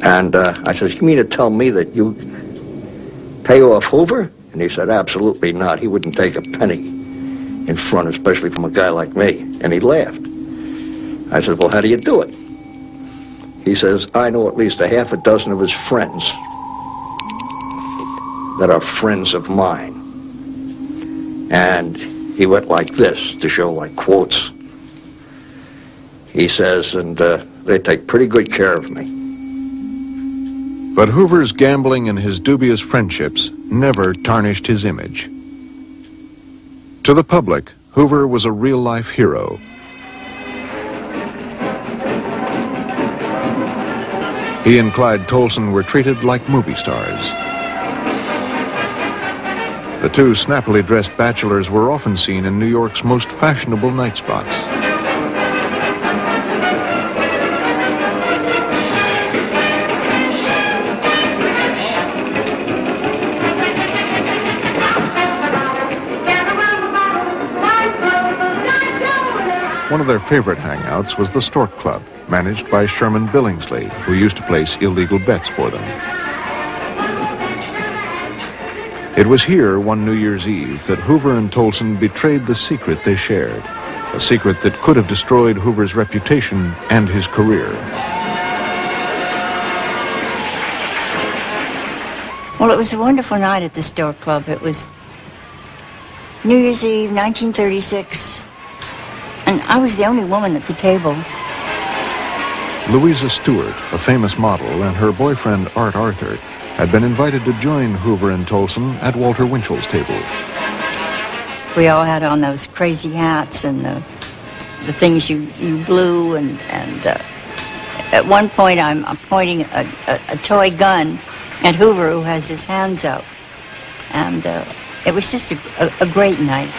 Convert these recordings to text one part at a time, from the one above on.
And I said, you mean to tell me that you pay off Hoover? And he said, absolutely not. He wouldn't take a penny in front, especially from a guy like me. And he laughed. I said, well, how do you do it? He says, I know at least a half a dozen of his friends that are friends of mine. And he went like this to show like quotes. He says, and they take pretty good care of me. But Hoover's gambling and his dubious friendships never tarnished his image. To the public, Hoover was a real-life hero. He and Clyde Tolson were treated like movie stars. The two snappily dressed bachelors were often seen in New York's most fashionable night spots. One of their favorite hangouts was the Stork Club, managed by Sherman Billingsley, who used to place illegal bets for them. It was here one New Year's Eve that Hoover and Tolson betrayed the secret they shared, a secret that could have destroyed Hoover's reputation and his career. Well, it was a wonderful night at the Stork Club. It was New Year's Eve, 1936. And I was the only woman at the table. Louisa Stewart, a famous model, and her boyfriend Art Arthur had been invited to join Hoover and Tolson at Walter Winchell's table. We all had on those crazy hats and the things you blew, and at one point I'm pointing a toy gun at Hoover, who has his hands up. And it was just a great night.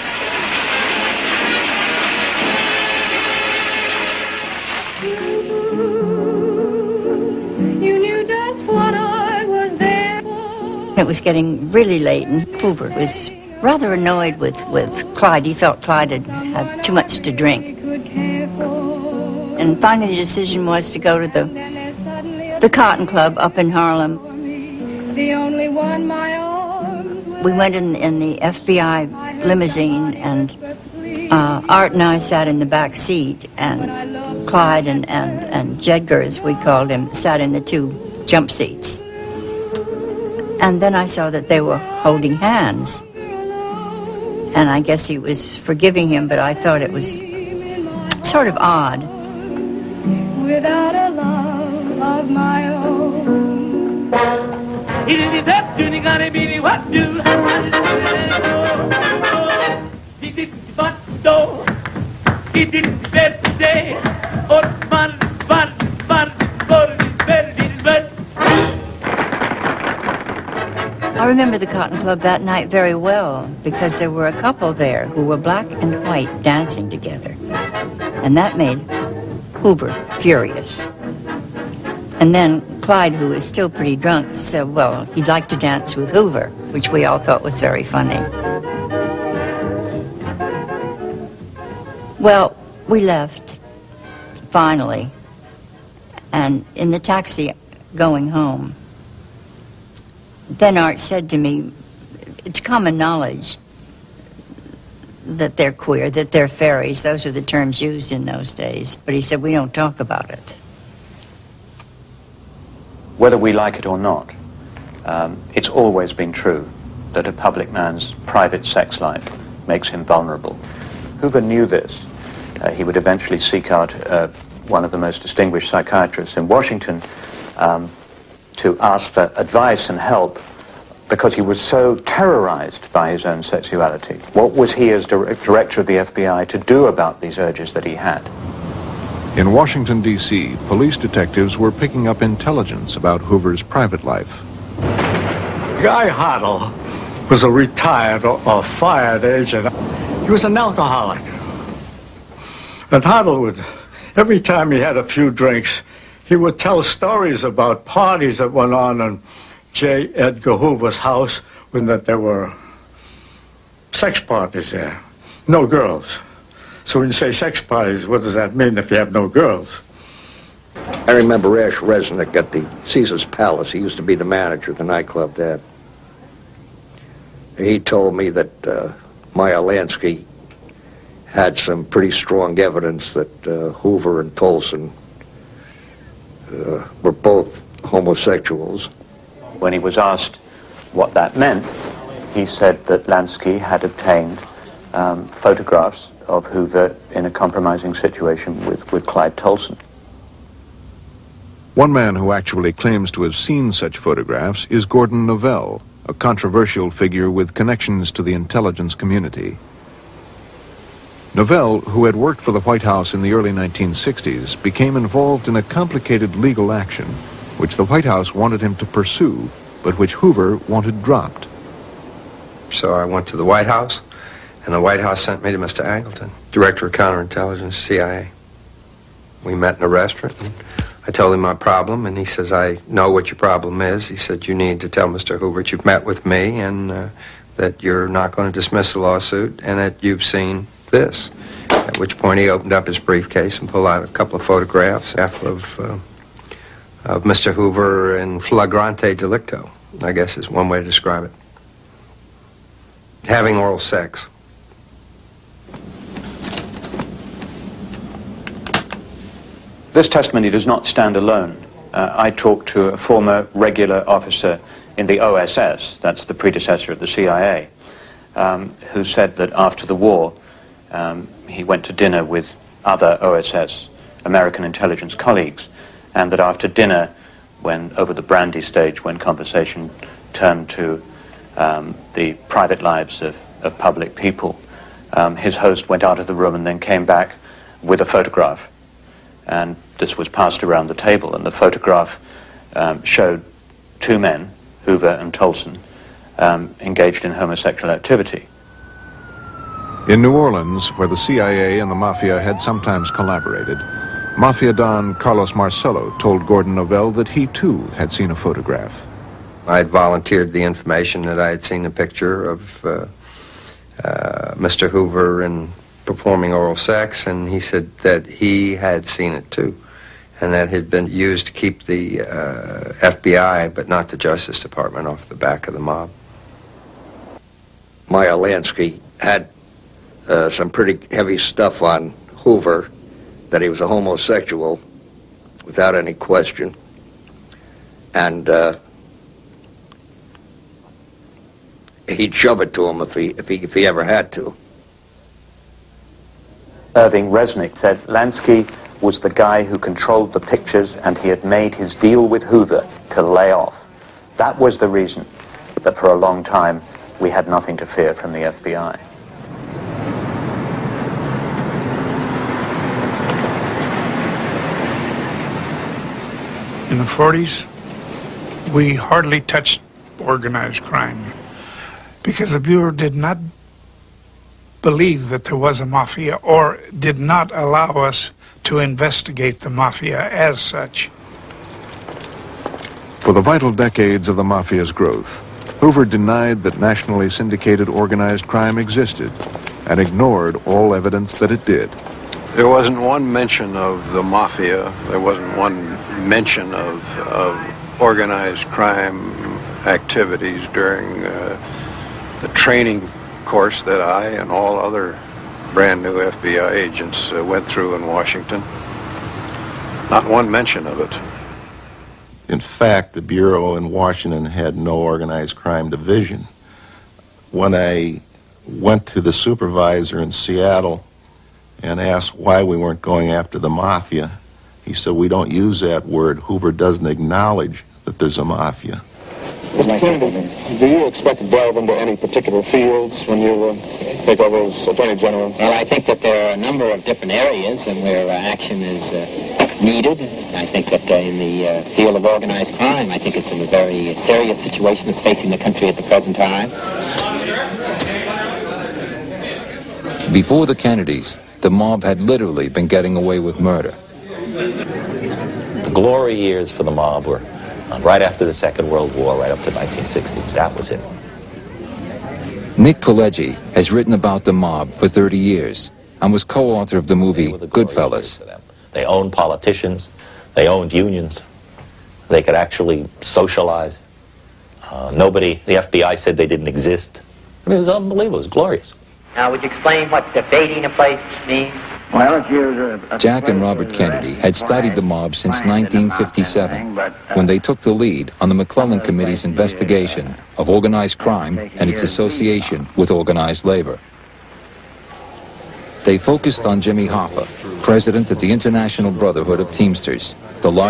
It was getting really late, and Hoover was rather annoyed with Clyde. He felt Clyde had too much to drink. And finally the decision was to go to the Cotton Club up in Harlem. We went in the FBI limousine, and Art and I sat in the back seat, and Clyde and Jedgar, as we called him, sat in the two jump seats. And then I saw that they were holding hands. And I guess he was forgiving him, but I thought it was sort of odd. Without a love of my own. I remember the Cotton Club that night very well, because there were a couple there who were black and white dancing together. And that made Hoover furious. And then Clyde, who was still pretty drunk, said, well, he'd like to dance with Hoover, which we all thought was very funny. Well, we left, finally, and in the taxi going home, then Art said to me, it's common knowledge that they're queer, that they're fairies. Those are the terms used in those days. But he said, we don't talk about it. Whether we like it or not, it's always been true that a public man's private sex life makes him vulnerable. Hoover knew this. He would eventually seek out one of the most distinguished psychiatrists in Washington to ask for advice and help, because he was so terrorized by his own sexuality. What was he, as director of the FBI, to do about these urges that he had? In Washington, D.C., police detectives were picking up intelligence about Hoover's private life. Guy Hoddle was a retired or fired agent. He was an alcoholic. And Hoddle would, every time he had a few drinks, he would tell stories about parties that went on in J. Edgar Hoover's house, when that there were sex parties there, no girls. So when you say sex parties, what does that mean if you have no girls? I remember Ash Resnick at the Caesar's Palace. He used to be the manager of the nightclub there. He told me that Meyer Lansky had some pretty strong evidence that Hoover and Tolson were both homosexuals. When he was asked what that meant, he said that Lansky had obtained photographs of Hoover in a compromising situation with Clyde Tolson. One man who actually claims to have seen such photographs is Gordon Novell, a controversial figure with connections to the intelligence community. Novell, who had worked for the White House in the early 1960s, became involved in a complicated legal action which the White House wanted him to pursue, but which Hoover wanted dropped. So I went to the White House, and the White House sent me to Mr. Angleton, Director of Counterintelligence, CIA. We met in a restaurant, and I told him my problem, and he says, I know what your problem is. He said, you need to tell Mr. Hoover you've met with me and that you're not going to dismiss the lawsuit and that you've seen this. At which point he opened up his briefcase and pulled out a couple of photographs of Mr. Hoover in flagrante delicto, I guess is one way to describe it. Having oral sex. This testimony does not stand alone. I talked to a former regular officer in the OSS, that's the predecessor of the CIA, who said that after the war, he went to dinner with other OSS American intelligence colleagues, and that after dinner, when over the brandy stage, when conversation turned to the private lives of public people, his host went out of the room and then came back with a photograph. And this was passed around the table, and the photograph showed two men, Hoover and Tolson, engaged in homosexual activity. In New Orleans, where the CIA and the Mafia had sometimes collaborated, Mafia Don Carlos Marcello told Gordon Novell that he too had seen a photograph. I had volunteered the information that I had seen a picture of Mr. Hoover and performing oral sex, and he said that he had seen it too, and that had been used to keep the FBI, but not the Justice Department, off the back of the mob. Meyer Lansky had some pretty heavy stuff on Hoover, that he was a homosexual, without any question, and he'd shove it to him if he ever had to. Irving Resnick said Lansky was the guy who controlled the pictures, and he had made his deal with Hoover to lay off. That was the reason that for a long time we had nothing to fear from the FBI. In the 40s, we hardly touched organized crime because the Bureau did not believe that there was a mafia, or did not allow us to investigate the mafia as such. For the vital decades of the Mafia's growth, Hoover denied that nationally syndicated organized crime existed and ignored all evidence that it did. There wasn't one mention of the Mafia. There wasn't one mention of organized crime activities during the training course that I and all other brand new FBI agents went through in Washington. Not one mention of it. In fact, the Bureau in Washington had no organized crime division. When I went to the supervisor in Seattle and asked why we weren't going after the Mafia, he said, we don't use that word. Hoover doesn't acknowledge that there's a Mafia. Mr. Kennedy, do you expect to delve into any particular fields when you take over as Attorney General? Well, I think that there are a number of different areas and where action is needed. I think that in the field of organized crime, I think it's a very serious situation that's facing the country at the present time. Before the Kennedys, the mob had literally been getting away with murder. The glory years for the mob were right after the Second World War, right up to 1960. That was it. Nick Pileggi has written about the mob for 30 years and was co-author of the movie Goodfellas. They owned politicians. They owned unions. They could actually socialize. The FBI said they didn't exist. I mean, it was unbelievable. It was glorious. Now, would you explain what defeating a place means? Jack and Robert Kennedy had studied the mob since 1957, when they took the lead on the McClellan Committee's investigation of organized crime and its association with organized labor. They focused on Jimmy Hoffa, president of the International Brotherhood of Teamsters, the largest